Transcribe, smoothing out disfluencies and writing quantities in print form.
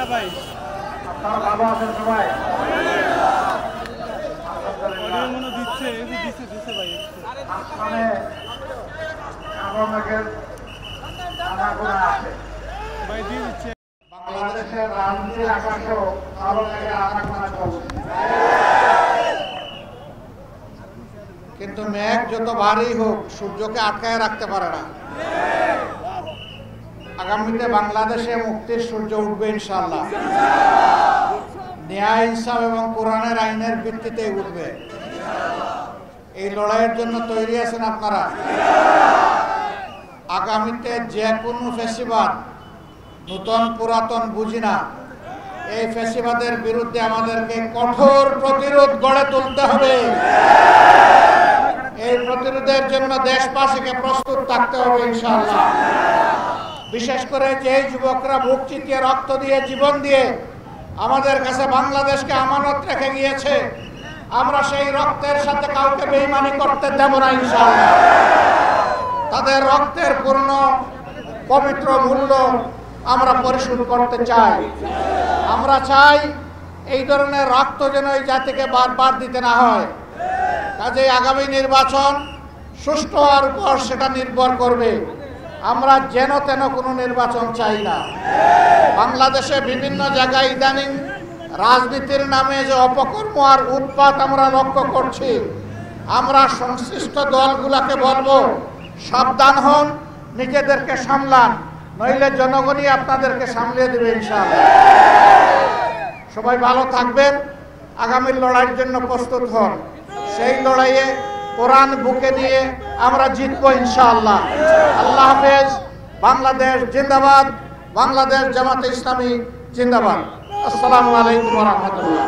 না ভাই, আপনারা ভালো আছেন সবাই? অডিও মনে দিচ্ছে ভাই। মানে আমাদের আনাগোনা আছে ভাই দিয়ে দিচ্ছে। বাংলাদেশের রাজনীতির আকাশেও আরো জায়গায় আনাগোনা চলছে, কিন্তু মেঘ যত ভারী হোক সূর্যকে আটকায় রাখতে পারে না। আগামীতে বাংলাদেশে মুক্তির সূর্য উঠবে ইনশাআল্লাহ। ন্যায় ইনসাফ এবং কোরআনের আইনের ভিত্তিতে উঠবে। এই লড়াইয়ের জন্য তৈরি আছেন আপনারা? আগামীতে যে কোনো ফ্যাসিবাদ, নূতন পুরাতন বুঝি না, এই ফ্যাসিবাদের বিরুদ্ধে আমাদেরকে কঠোর প্রতিরোধ গড়ে তুলতে হবে। এই প্রতিরোধের জন্য দেশবাসীকে প্রস্তুত থাকতে হবে ইনশাআল্লাহ। বিশেষ করে যে যুবকরা বুক চিতিয়ে রক্ত দিয়ে জীবন দিয়ে আমাদের কাছে বাংলাদেশকে আমানত রেখে গিয়েছে, আমরা সেই রক্তের সাথে কাউকে বেঈমানি করতে দেব না ইনশাআল্লাহ। তাদের রক্তের পূর্ণ পবিত্র মূল্য আমরা পরিশোধ করতে চাই। আমরা চাই এই ধরনের রক্ত যেন এই জাতিকে বারবার দিতে না হয়। কাজেই আগামী নির্বাচন সুষ্ঠু হওয়ার উপর সেটা নির্ভর করবে। আমরা যেন তেন কোনো নির্বাচন চাই না। বাংলাদেশে বিভিন্ন জায়গায় ইদানিং রাজনীতির নামে যে অপকর্ম আর উৎপাত আমরা লক্ষ্য করছি, আমরা সংশ্লিষ্ট দলগুলোকে বলবো, সাবধান হন, নিজেদেরকে সামলান, নইলে জনগণই আপনাদেরকে সামলিয়ে দেবে ইনশাআল্লাহ। সবাই ভালো থাকবেন, আগামীর লড়াইয়ের জন্য প্রস্তুত হন। সেই লড়াইয়ে কোরআন বুকে নিয়ে আমরা জিতবো ইনশাআল্লাহ। আল্লাহ হাফেজ। বাংলাদেশ জিন্দাবাদ। বাংলাদেশ জামাতে ইসলামী জিন্দাবাদ। আসসালামু আলাইকুম ওয়া রাহমাতুল্লাহ।